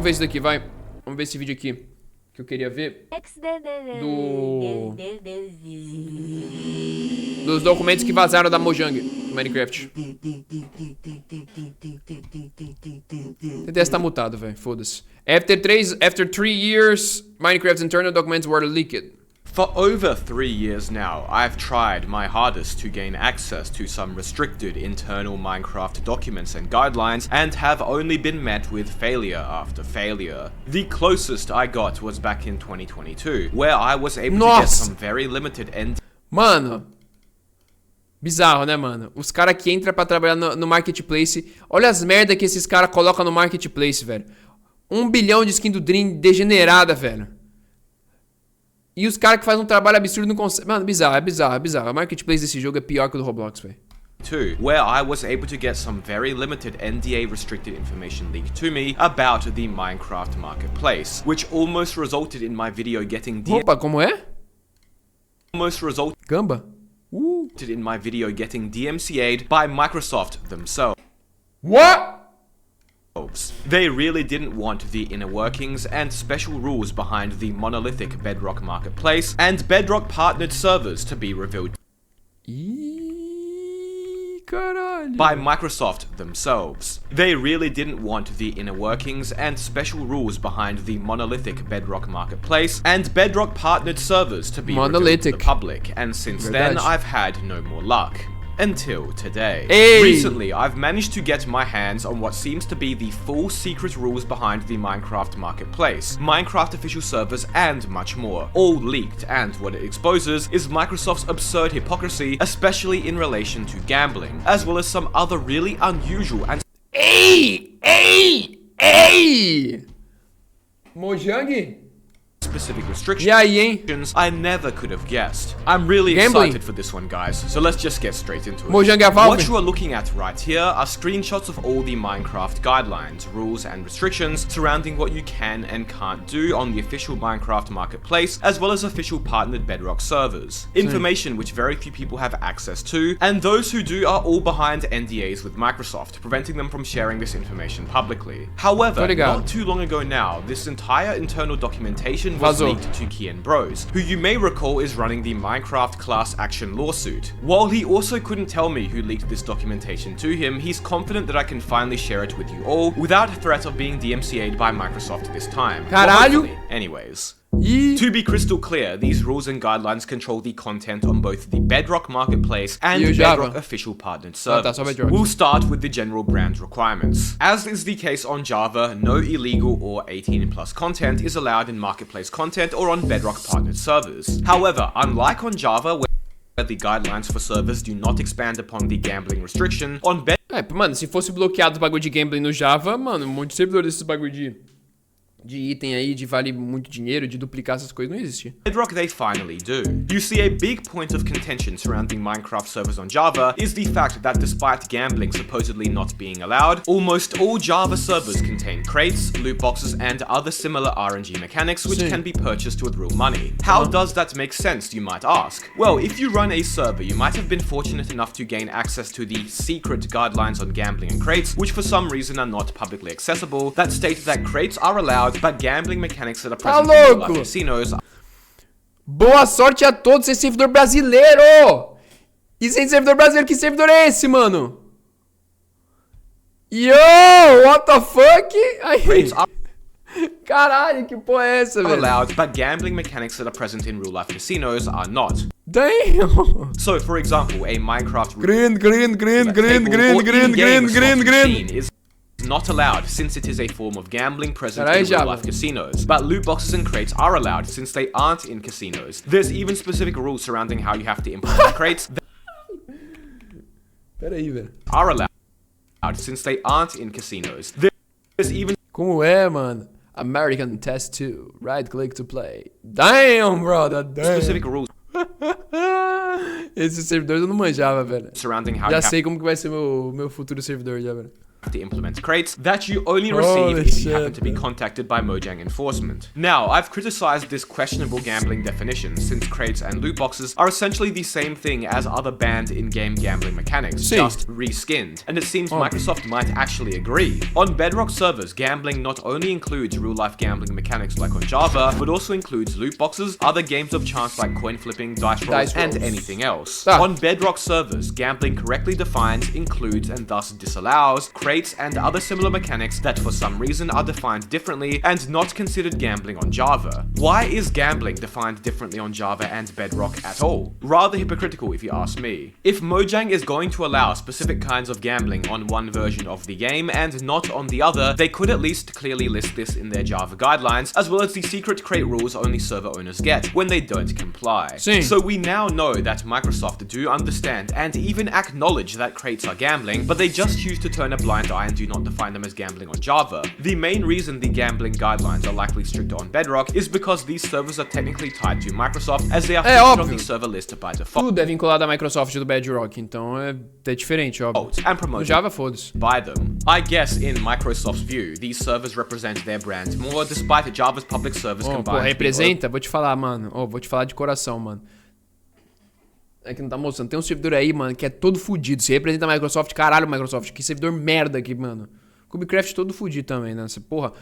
ver isso daqui, vai. Vamos ver esse vídeo aqui. Que eu queria ver. Dos documentos que vazaram da Mojang no Minecraft. Tentei estar mutado, velho. Foda-se. After 3 years, Minecraft's internal documents were leaked. For over 3 years now, I've tried my hardest to gain access to some restricted internal Minecraft documents and guidelines, and have only been met with failure after failure. The closest I got was back in 2022, where I was able to get some very limited Mano, bizarro, né, mano? Os caras que entram pra trabalhar no Marketplace. Olha as merda que esses caras colocam no Marketplace, velho. 1 bilhão de skin do Dream degenerada, velho. E os caras que fazem um trabalho absurdo não conseguem. Mano, bizarro, é bizarro. O Marketplace desse jogo é pior que o do Roblox, velho. Where I was able to get some very limited NDA restricted information leaked to me about the Minecraft marketplace, which almost resulted in my video getting Opa, como é? Gamba? In my video getting DMCA'd by Microsoft themselves. What? They really didn't want the inner workings and special rules behind the monolithic Bedrock marketplace and Bedrock partnered servers to be revealed caralho. By Microsoft themselves. They really didn't want the inner workings and special rules behind the monolithic Bedrock marketplace and Bedrock partnered servers to be revealed to the public, and since then I've had no more luck. Until today. Recently, I've managed to get my hands on what seems to be the full secret rules behind the Minecraft marketplace, Minecraft official servers, and much more, all leaked, and what it exposes is Microsoft's absurd hypocrisy, especially in relation to gambling, as well as some other really unusual and Mojang? Specific restrictions E aí, hein? I never could have guessed. I'm really excited for this one, guys, so let's just get straight into it. Mojang é Valve? What you are looking at right here are screenshots of all the Minecraft guidelines, rules and restrictions surrounding what you can and can't do on the official Minecraft marketplace, as well as official partnered Bedrock servers. Information which very few people have access to, and those who do are all behind NDAs with Microsoft, preventing them from sharing this information publicly. However, not too long ago now, this entire internal documentation was leaked to Kian Bros, who you may recall is running the Minecraft class action lawsuit. While he also couldn't tell me who leaked this documentation to him, he's confident that I can finally share it with you all without threat of being DMCA'd by Microsoft this time. Caralho! Anyways. To be crystal clear, these rules and guidelines control the content on both the Bedrock marketplace and Bedrock official partnered servers. We'll start with the general brand requirements. As is the case on Java, no illegal or 18+ content is allowed in marketplace content or on Bedrock partnered servers. However, unlike on Java, where the guidelines for servers do not expand upon the gambling restriction, on Bedrock... mano, se fosse bloqueado o bagulho de gambling no Java, mano, um monte de servidor desses bagulho de item aí, de vale muito dinheiro, de duplicar essas coisas, não existe. Bedrock they finally do. You see, a big point of contention surrounding Minecraft servers on Java is the fact that despite gambling supposedly not being allowed, almost all Java servers contain crates, loot boxes, and other similar RNG mechanics which can be purchased with real money. How does that make sense, you might ask? Well, if you run a server, you might have been fortunate enough to gain access to the secret guidelines on gambling and crates, which for some reason are not publicly accessible, that state that crates are allowed, but gambling mechanics that are present in real life casinos. Boa sorte a todos, sem servidor brasileiro! E sem servidor brasileiro, que servidor é esse, mano? Yo, what the fuck? Aí. Caralho, que porra é essa, velho? Allowed, but gambling mechanics that are present in real life casinos are not. Damn! So, for example, a Minecraft green is not allowed since it is a form of gambling present in real life casinos, but loot boxes and crates are allowed since they aren't in casinos. There's even specific rules surrounding how you have to implement crates Peraí, velho. Are allowed since they aren't in casinos. There's even Como é, mano? American Test 2, right click to play. Damn, brother, damn. Specific rules. Esse servidor eu não manjava, velho. Surrounding how já sei como que vai ser meu futuro servidor já, velho. to implement crates that you only receive if you happen to be contacted by Mojang enforcement. Now, I've criticized this questionable gambling definition since crates and loot boxes are essentially the same thing as other banned in-game gambling mechanics, just reskinned, and it seems Microsoft might actually agree. On Bedrock servers, gambling not only includes real-life gambling mechanics like on Java, but also includes loot boxes, other games of chance like coin flipping, dice rolls, and anything else. On Bedrock servers, gambling correctly defined includes and thus disallows crates and other similar mechanics that for some reason are defined differently and not considered gambling on Java. Why is gambling defined differently on Java and Bedrock at all? Rather hypocritical if you ask me. If Mojang is going to allow specific kinds of gambling on one version of the game and not on the other, they could at least clearly list this in their Java guidelines, as well as the secret crate rules only server owners get when they don't comply. So we now know that Microsoft do understand and even acknowledge that crates are gambling, but they just choose to turn a blind eye and do not define them as gambling on Java. The main reason the gambling guidelines are likely stricter on Bedrock is because these servers are technically tied to Microsoft, as they are featured on the server list by default. Tudo é vinculado à Microsoft do Bedrock, então é diferente, óbvio. And promoted Java, foda-se. By them. I guess in Microsoft's view, these servers represent their brand more, despite Java's public service combined. Pô, representa? Vou te falar, mano. Vou te falar de coração, mano. É que não tá mostrando. Tem um servidor aí, mano, que é todo fudido. Você representa a Microsoft, caralho, Microsoft. Que servidor merda aqui, mano. Cubecraft todo fudido também, né? Porra,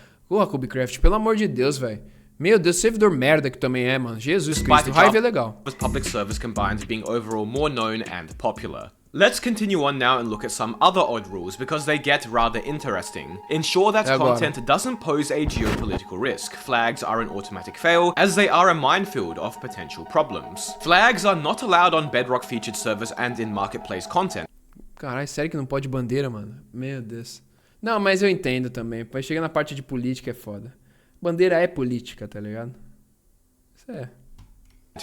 Cubecraft, pelo amor de Deus, velho. Meu Deus, servidor merda que também é, mano. Jesus Cristo, Hive é legal. Public service combined being overall more known and popular. Let's continue on now and look at some other odd rules because they get rather interesting. Ensure that content doesn't pose a geopolitical risk. Flags are an automatic fail as they are a minefield of potential problems. Flags are not allowed on Bedrock featured servers and in marketplace content. Caralho, sério que não pode bandeira, mano? Meu Deus. Não, mas eu entendo também. Vai chegar na parte de política é foda. Bandeira é política, tá ligado? Isso é.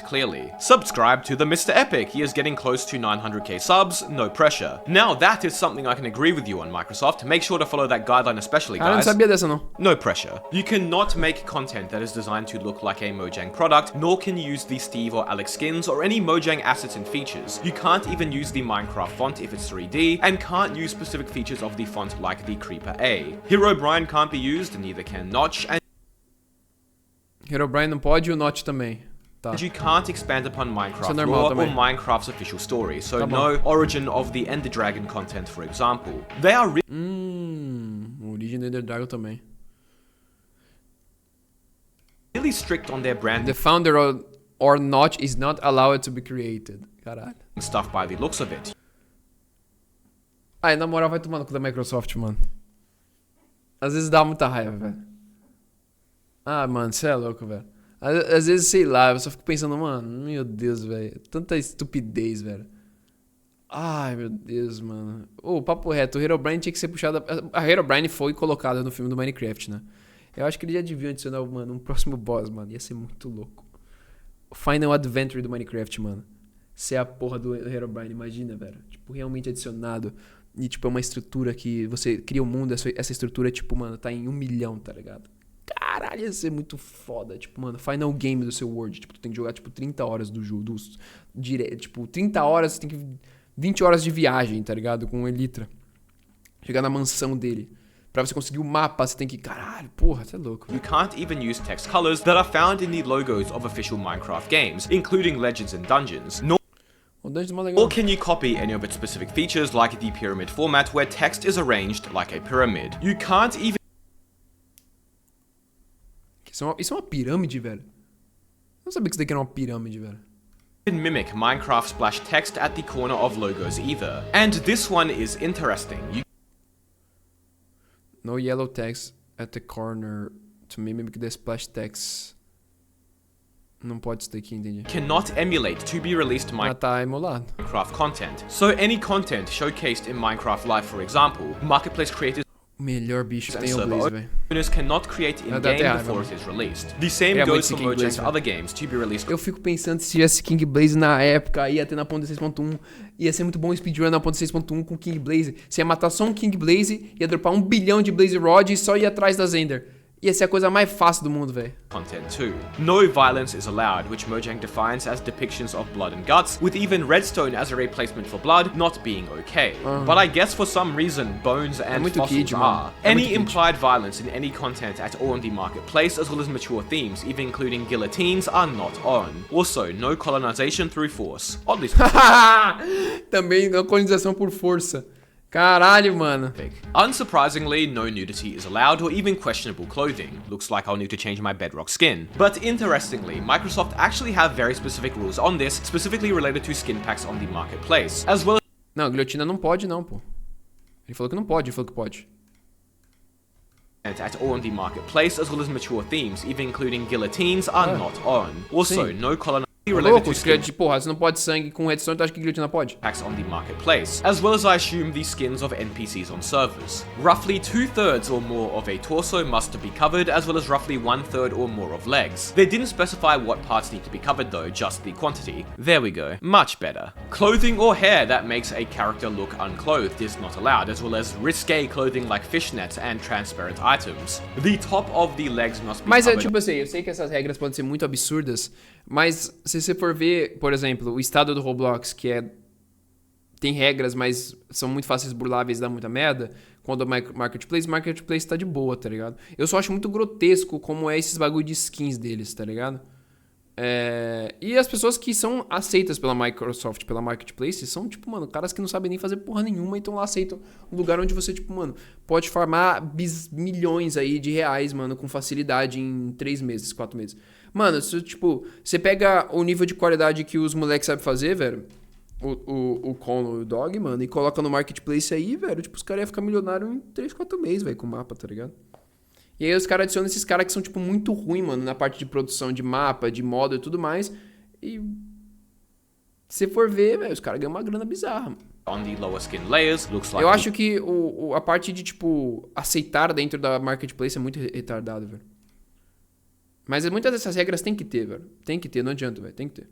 Clearly. Subscribe to the Mr. Epic. He is getting close to 900k subs, no pressure. Now that is something I can agree with you on, Microsoft. Make sure to follow that guideline especially, guys. Ah, não sabia dessa não. No pressure. You cannot make content that is designed to look like a Mojang product, nor can you use the Steve or Alex skins or any Mojang assets and features. You can't even use the Minecraft font if it's 3D, and can't use specific features of the font like the Creeper A. Herobrine can't be used, neither can Notch, and Herobrine não pode e o Notch também. Tá. You can't expand upon Minecraft lore or Minecraft's official story, so no origin of the Ender Dragon content, for example. They are origem do Ender Dragon também. Really strict on their brand. The founder or Notch is not allowed to be created. Caralho. Stuff by the looks of it. Ai, na moral, vai tomar no cu da Microsoft, mano. Às vezes dá muita raiva, velho. Ah, mano, você é louco, velho. Às vezes, sei lá, eu só fico pensando, mano, meu Deus, velho. Tanta estupidez, velho. Ai, meu Deus, mano. Papo reto, o Herobrine tinha que ser puxado. A Herobrine foi colocada no filme do Minecraft, né? Eu acho que ele já devia adicionar, mano, um próximo boss, mano. Ia ser muito louco. O Final Adventure do Minecraft, mano. Ser a porra do Herobrine, imagina, velho. Tipo, realmente adicionado. E, tipo, é uma estrutura que você cria um mundo, essa estrutura, tipo, mano, tá em 1 milhão, tá ligado? Caralho, ia ser muito foda. Tipo, mano, final game do seu World. Tipo, tu tem que jogar, tipo, 30 horas do jogo. Tipo, 30 horas, tem que... 20 horas de viagem, tá ligado? Com o Elytra. Chegar na mansão dele. Pra você conseguir o mapa, você tem que... Caralho, porra, você é louco. You can't even use text colors that are found in the logos of official Minecraft games, including legends and dungeons. Or can you copy any of its specific features, like the pyramid format, where text is arranged like a pyramid. You can't even... Isso é uma pirâmide, velho. Eu não sabia que isso daqui era uma pirâmide, velho. Mimic Minecraft splash text at the corner of logos either. And this one is interesting. No yellow text at the corner to mimic the splash text. Não pode isso daqui, entendi. Cannot emulate to be released tá emulado. Minecraft content. So any content showcased in Minecraft Live, for example, marketplace creators O melhor bicho que tem o Blaze, velho. Owners cannot create in-game before it is released. The same goes for Mojang's other games to be released. Eu fico pensando se tivesse King Blaze na época, ia ter na ponta 6.1, ia ser muito bom o speedrun na ponta 6.1 com King Blaze. Você ia matar só um King Blaze, ia dropar 1 bilhão de Blaze Rod e só ia atrás da Zender. Ia ser a coisa mais fácil do mundo, velho. Content too. No violence is allowed, which Mojang defines as depictions of blood and guts, with even redstone as a replacement for blood not being okay. But I guess for some reason, bones and fossils are. Any implied violence in any content at all on the marketplace, as well as mature themes, even including guillotines, are not on. Also, no colonization through force. Oddly Também não colonização por força. Caralho, mano. Unsurprisingly, no nudity is allowed or even questionable clothing. Looks like I'll need to change my bedrock skin. But interestingly, Microsoft actually have very specific rules on this, specifically related to skin packs on the marketplace, as well as... Não, guilhotina não pode não, pô. Ele falou que não pode, ele falou que pode. At all on the marketplace, as well as mature themes, even including guillotines, are not on. Also, no colonization louco, porra, você não pode sangue com redstone, tu acha que guilhotina pode? Packs on the marketplace, as well as I assume the skins of NPCs on servers. Roughly 2/3 or more of a torso must be covered, as well as roughly 1/3 or more of legs. They didn't specify what parts need to be covered though, just the quantity. There we go, much better. Clothing or hair that makes a character look unclothed is not allowed, as well as risque clothing like fishnets and transparent items. The top of the legs must be Mas covered. Tipo assim, eu sei que essas regras podem ser muito absurdas, mas se você for ver, por exemplo, o estado do Roblox, que tem regras, mas são muito fáceis burláveis e dá muita merda, quando o Marketplace tá de boa, tá ligado? Eu só acho muito grotesco como é esses bagulho de skins deles, tá ligado? E as pessoas que são aceitas pela Microsoft, pela Marketplace, são, tipo, mano, caras que não sabem nem fazer porra nenhuma, então lá aceitam um lugar onde você, tipo, mano, pode farmar milhões aí de reais, mano, com facilidade em 3 meses, 4 meses. Mano, tipo, você pega o nível de qualidade que os moleques sabem fazer, velho, o Con e o Dog, mano, e coloca no Marketplace aí, velho, tipo, os caras iam ficar milionários em 3, 4 meses, velho, com o mapa, tá ligado? E aí os caras adicionam esses caras que são, tipo, muito ruins, mano, na parte de produção de mapa, de modo e tudo mais. E se for ver, velho, os caras ganham uma grana bizarra, mano. On the lower skin layers, looks like... Eu acho que a parte de, tipo, aceitar dentro da Marketplace é muito retardado, velho. Mas muitas dessas regras tem que ter, velho. Tem que ter, não adianta, velho. Tem que ter.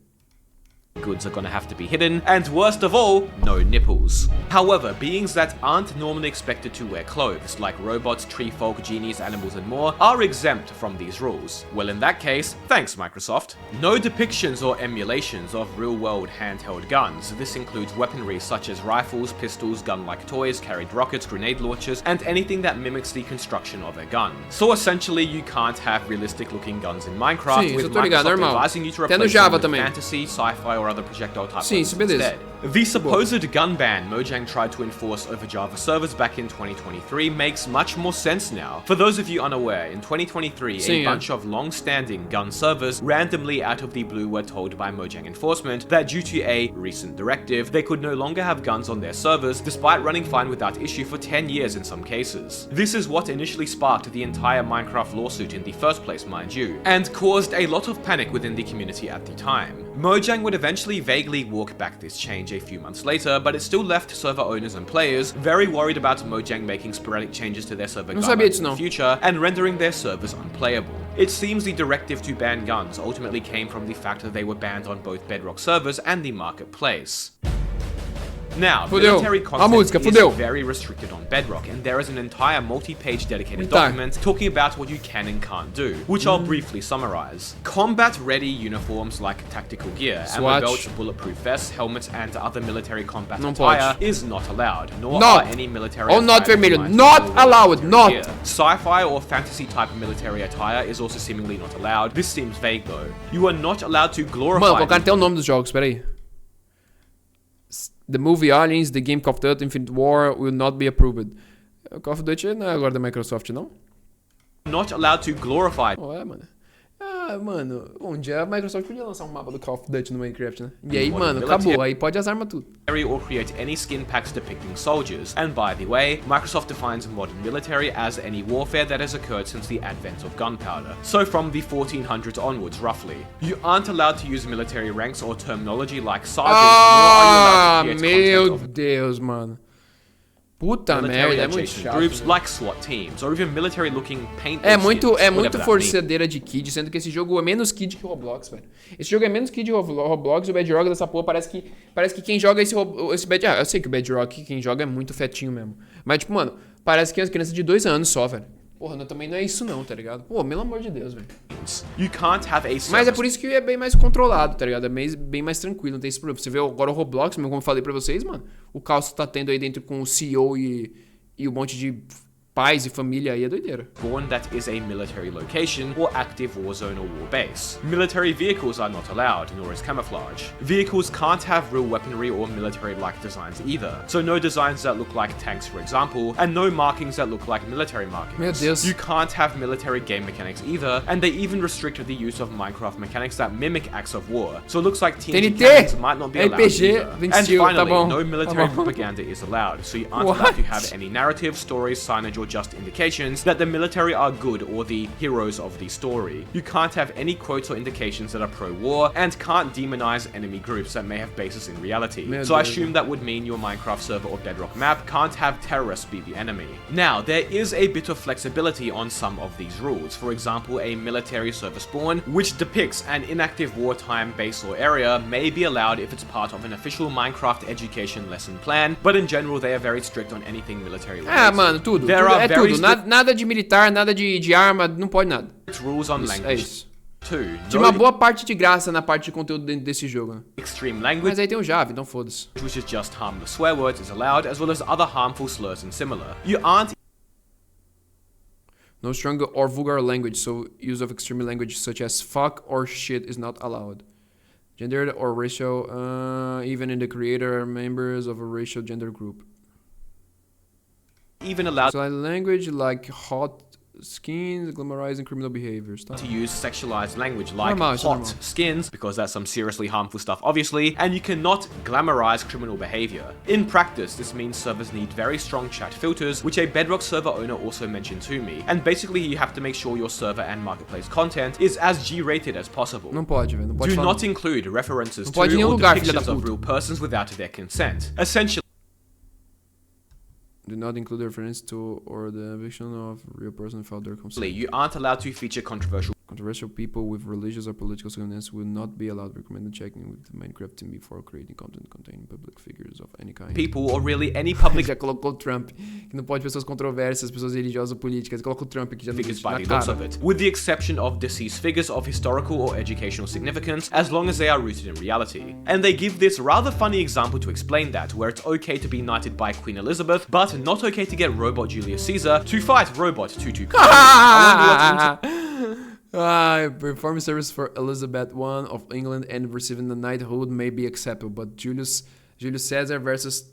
Goods are gonna have to be hidden, and worst of all, no nipples. However, beings that aren't normally expected to wear clothes, like robots, tree folk, genies, animals and more, are exempt from these rules. Well, in that case, thanks Microsoft. No depictions or emulations of real-world handheld guns. This includes weaponry such as rifles, pistols, gun-like toys, carried rockets, grenade launchers, and anything that mimics the construction of a gun. So essentially, you can't have realistic-looking guns in Minecraft, with Microsoft advising you to replace them with fantasy, sci-fi, or other projectile type weapons instead. The supposed gun ban Mojang tried to enforce over Java servers back in 2023 makes much more sense now. For those of you unaware, in 2023, a bunch of long-standing gun servers randomly out of the blue were told by Mojang enforcement that due to a recent directive, they could no longer have guns on their servers despite running fine without issue for 10 years in some cases. This is what initially sparked the entire Minecraft lawsuit in the first place, mind you, and caused a lot of panic within the community at the time. Mojang would eventually vaguely walk back this change a few months later, but it still left server owners and players very worried about Mojang making sporadic changes to their server guidelines in the future and rendering their servers unplayable. It seems the directive to ban guns ultimately came from the fact that they were banned on both Bedrock servers and the marketplace. Now, military content is very restricted on Bedrock, and there is an entire multi-page dedicated document talking about what you can and can't do, which I'll briefly summarize. Combat-ready uniforms like tactical gear, ammo belts, bulletproof vests, helmets, and other military combat attire is not allowed, nor are any military attire not allowed, not! Sci-fi or fantasy-type military attire is also seemingly not allowed. This seems vague though. You are not allowed to glorify... Mano, colocar até o nome dos jogos, peraí. The movie Aliens, the game Call of Duty Infinite War will not be approved. Call of Duty não é agora da Microsoft, não? Not allowed to glorify. Mano. Mano, um dia a Microsoft podia lançar um mapa do Call of Duty no Minecraft, né? E aí, mano, acabou. Aí pode as armas tudo. Or create any skin packs depicting soldiers. And by the way, Microsoft defines modern military as any warfare that has occurred since the advent of gunpowder. So from the 1400s onwards, roughly. You aren't allowed to use military ranks or terminology like sergeant, nor are you allowed to create meu Deus, mano. Puta merda, é muito chato. Groups like SWAT teams, or even military looking paint. É muito forçadeira de kid, sendo que esse jogo é menos kid que o Roblox, velho. Esse jogo é menos kid que o Roblox, o Bedrock dessa porra parece que quem joga esse Bedrock... eu sei que o Bedrock quem joga é muito fetinho mesmo. Mas, tipo, mano, parece que é uma criança de 2 anos só, velho. Porra, também não é isso não, tá ligado? Pô, pelo amor de Deus, velho. You can't have a Mas é por isso que é bem mais controlado, tá ligado? É bem mais tranquilo, não tem esse problema. Você vê agora o Roblox, como eu falei pra vocês, mano. O caos tá tendo aí dentro com o CEO e um monte de pais e família aí é doideira. Born that is a military location or active war zone or war base. Military vehicles are not allowed, nor is camouflage. Vehicles can't have real weaponry or military-like designs either. So no designs that look like tanks, for example, and no markings that look like military markings. Meu Deus. You can't have military game mechanics either, and they even restricted the use of Minecraft mechanics that mimic acts of war. So it looks like TNT cannons might not be allowed RPG, either. And finally, tá bom. no military propaganda is allowed, so you aren't allowed to have any narrative, stories, signage, or just indications that the military are good or the heroes of the story. You can't have any quotes or indications that are pro-war, and can't demonize enemy groups that may have basis in reality. So I assume that would mean your Minecraft server or Bedrock map can't have terrorists be the enemy. Now, there is a bit of flexibility on some of these rules. For example, a military server spawn, which depicts an inactive wartime base or area, may be allowed if it's part of an official Minecraft education lesson plan, but in general they are very strict on anything military related. Ah, mano, tudo. Tudo. Nada de militar, nada de arma, não pode nada. Rules on language. É isso. Tinha uma boa parte de graça na parte de conteúdo dentro desse jogo, né? Extreme language. Mas aí tem o Java, então foda-se. Which is just harmless swear words is allowed, as well as other harmful slurs and similar. You aren't No strong or vulgar language, so use of extreme language such as fuck or shit is not allowed. Gendered or racial, even in the creator members of a racial gender group. even allowed so language like hot skins, glamorizing criminal behaviors. to use sexualized language like Normal, hot skins, because that's some seriously harmful stuff obviously, and you cannot glamorize criminal behavior. In practice, this means servers need very strong chat filters, which a Bedrock server owner also mentioned to me, and basically you have to make sure your server and marketplace content is as G-rated as possible. Não pode, velho. Não pode Do falar. not include references Não to pode em nenhum or lugar, filha da depictions of puta. real persons without their consent. Essentially, Do not include reference to or the eviction of real person without their consent. you aren't allowed to feature Controversial people with religious or political significance will not be allowed. Recommended checking with the Minecraft team before creating content containing public figures of any kind. people or really any public Já colocou o Trump, que não pode pessoas controversas, pessoas religiosas ou políticas. Coloca o Trump aqui já no figures vídeo, by na the looks cara. of it, with the exception of deceased figures of historical or educational significance, as long as they are rooted in reality. And they give this rather funny example to explain that, where it's okay to be knighted by Queen Elizabeth, but not okay to get Robot Julius Caesar to fight Robot Tutu. Performing service for Elizabeth I of England and receiving the knighthood may be acceptable, but Julius Caesar versus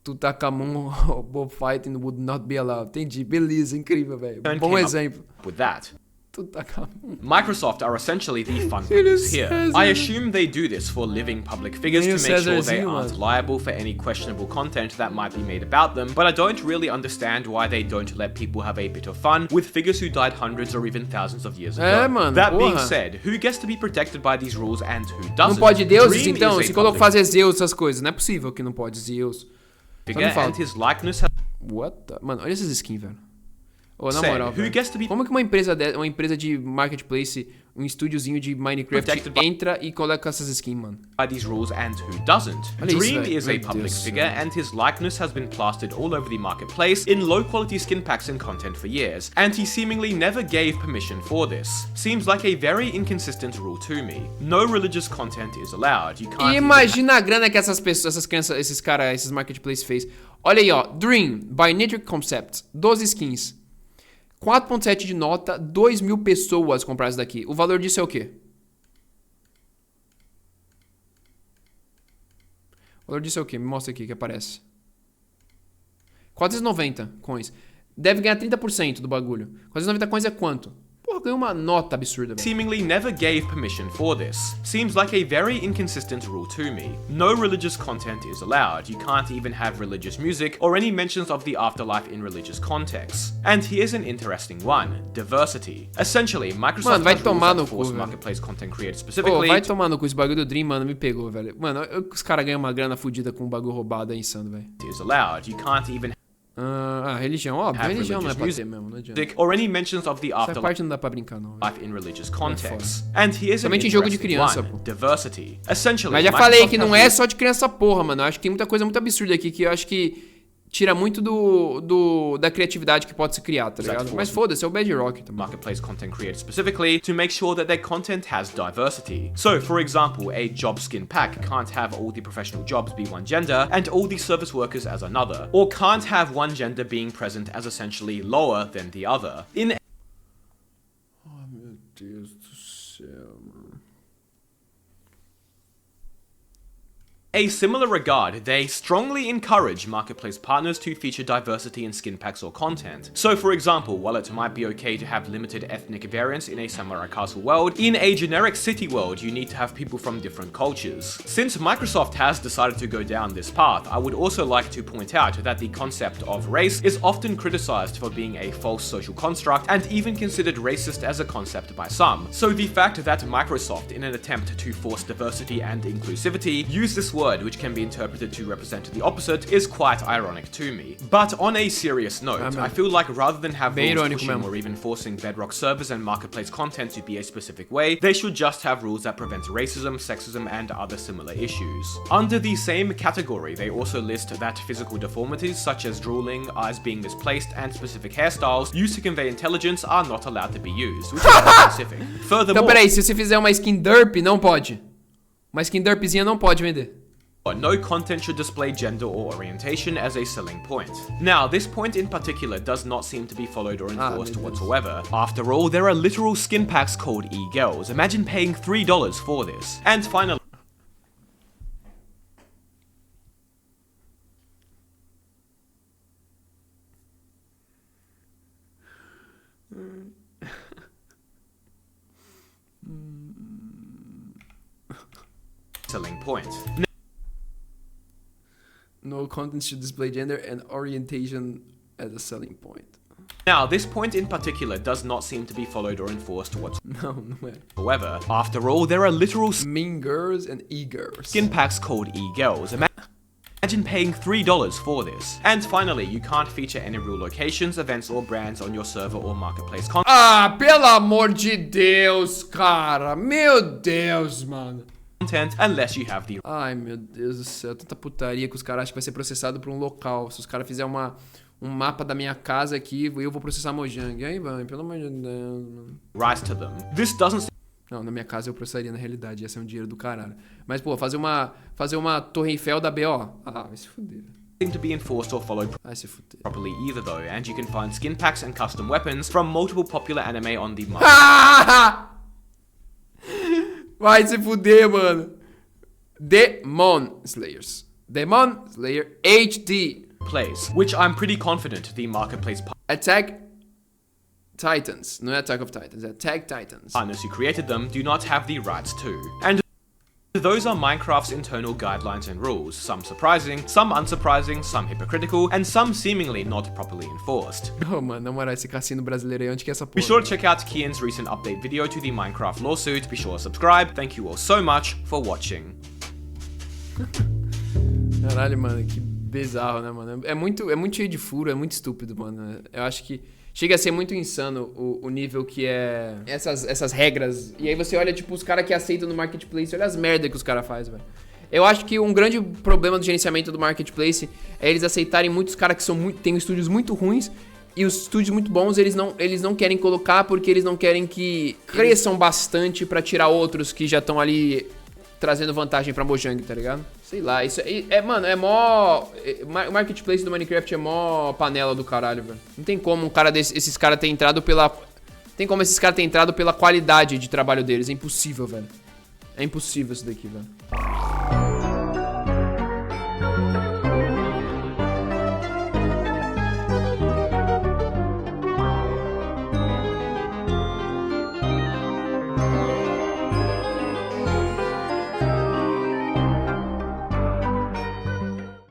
Tutankhamun bullfighting would not be allowed. Entendi, beleza, incrível, velho. Bom exemplo. With that, Tutankhamun. Microsoft are essentially the fun ones here. I assume they do this for living public figures to make sure they aren't liable for any questionable content that might be made about them, but I don't really understand why they don't let people have a bit of fun with figures who died hundreds or even thousands of years ago. Mano, that being porra. said, who gets to be protected by these rules and who Não doesn't? pode deuses, Dream então? is a Se coloca public fazer Zeus, essas coisas. Não é possível que não pode Zeus. figure and his likeness has What the... Mano, olha essas skins, velho. Ô, na said, moral, who velho. gets to be Como que uma empresa de marketplace, um estúdiozinho de Minecraft Protected by- entra e coloca essas skins, mano? by these rules and who doesn't? Olha isso, Dream velho. is a Meu public Deus, figure and his likeness has been plastered all over the marketplace in low quality skin packs and content for years, and he seemingly never gave permission for this. Seems like a very inconsistent rule to me. No religious content is allowed. You can't E imagina a grana que essas pessoas, essas crianças, esses caras, esses marketplace fez. Olha aí, ó. Dream, by Nature Concepts, 12 skins. 4.7 de nota, 2.000 pessoas compraram isso daqui. O valor disso é o quê? O valor disso é o quê? Me mostra aqui que aparece. 490 coins. Deve ganhar 30% do bagulho. 490 coins é quanto? Porra, ganhou uma nota absurda, velho. seemingly never gave permission for this. Seems like a very inconsistent rule to me. No religious content is allowed. You can't even have religious music or any mentions of the afterlife in religious contexts. And here's an interesting one. Diversity. Essentially, Microsoft Mano, vai has rules tomar no that force cu, velho. marketplace content creators Pô, specifically vai tomar no cu esse bagulho do Dream, mano, me pegou, velho. Mano, os caras ganham uma grana fodida com um bagulho roubado, é insano, velho. is allowed. You can't even Religião, óbvio, have religião não é pra religious ter mesmo, não adianta. music or any mentions of the Essa afterlife parte não dá pra brincar, não, velho. in religious contexts. And here's an Somente em jogo de interesting criança, one. pô. Diversity. Essentially, Mas já falei Microsoft que não has é só de criança porra, mano. Eu acho que tem muita coisa muito absurda aqui que eu acho que tira muito da criatividade que pode se criar, tá ligado? Mas foda-se, é o bedrock também. Marketplace content creators specifically to make sure that their content has diversity. So, for example, a job skin pack can't have all the professional jobs be one gender and all the service workers as another, or can't have one gender being present as essentially lower than the other. Oh, meu Deus do céu, mano. A similar regard, they strongly encourage marketplace partners to feature diversity in skin packs or content. So for example, while it might be okay to have limited ethnic variance in a samurai castle world, in a generic city world you need to have people from different cultures. Since Microsoft has decided to go down this path, I would also like to point out that the concept of race is often criticized for being a false social construct and even considered racist as a concept by some. So the fact that Microsoft, in an attempt to force diversity and inclusivity, use this word which can be interpreted to represent the opposite is quite ironic to me. But on a serious note, I feel like rather than have rules pushing or even forcing Bedrock servers and marketplace content to be a specific way, they should just have rules that prevent racism, sexism, and other similar issues. Under the same category, they also list that physical deformities such as drooling, eyes being misplaced, and specific hairstyles used to convey intelligence are not allowed to be used, which is not specific. Furthermore, então peraí, se você fizer uma skin derp, não pode. Uma skin derpzinha não pode vender. No content should display gender or orientation as a selling point. Now, this point in particular does not seem to be followed or enforced whatsoever. After all, there are literal skin packs called e-girls. Imagine paying $3 for this. And finally, selling point. No content should display gender and orientation as a selling point. Now, this point in particular does not seem to be followed or enforced Não é. whatsoever. After all, there are literal Mean girls and e-girls. skin packs called e-girls. Imagine paying $3 for this. And finally, you can't feature any real locations, events, or brands on your server or marketplace content. Ah, pelo amor de Deus, cara. Meu Deus, mano. Unless you have the... Ai, meu Deus do céu. Tanta putaria que os caras acham que vai ser processado por um local. Se os caras fizerem um mapa da minha casa aqui, eu vou processar Mojang. Aí, vai, pelo amor de Deus, mano. Rise to them. This doesn't... Não, na minha casa eu processaria na realidade. Ia ser um dinheiro do caralho. Mas, pô, fazer uma Torre Eiffel da BO. Ah, vai se fuder. Seem to be enforced or followed properly either though, and you can find skin packs and custom weapons from multiple popular anime on the market. Vai se fuder, mano. Demon Slayers. Demon Slayer HD. Place, which I'm pretty confident the marketplace Attack Titans. Não é Attack of Titans, é Attack Titans. partners who created them do not have the rights to. And those are Minecraft's internal guidelines and rules, some surprising, some unsurprising, some hypocritical, and some seemingly not properly enforced. Oh, mano, na moral, esse cassino brasileiro aí, onde que é essa porra? Be sure to check out Kian's recent update video to the Minecraft lawsuit. Be sure to subscribe. Thank you all so much for watching. Caralho, mano, que bizarro, né, mano? É muito cheio de furo, é muito estúpido, mano. Eu acho que chega a ser muito insano o nível que é essas regras. E aí você olha, tipo, os caras que aceitam no Marketplace, olha as merda que os caras fazem, velho. Eu acho que um grande problema do gerenciamento do Marketplace é eles aceitarem muitos caras que têm estúdios muito ruins e os estúdios muito bons eles não querem colocar porque eles não querem que cresçam bastante pra tirar outros que já estão ali trazendo vantagem pra Mojang, tá ligado? Sei lá, isso mano, é mó... O Marketplace do Minecraft é mó panela do caralho, velho. Não tem como esses caras terem entrado pela... Tem como esses caras terem entrado pela qualidade de trabalho deles. É impossível, velho. É impossível isso daqui, velho.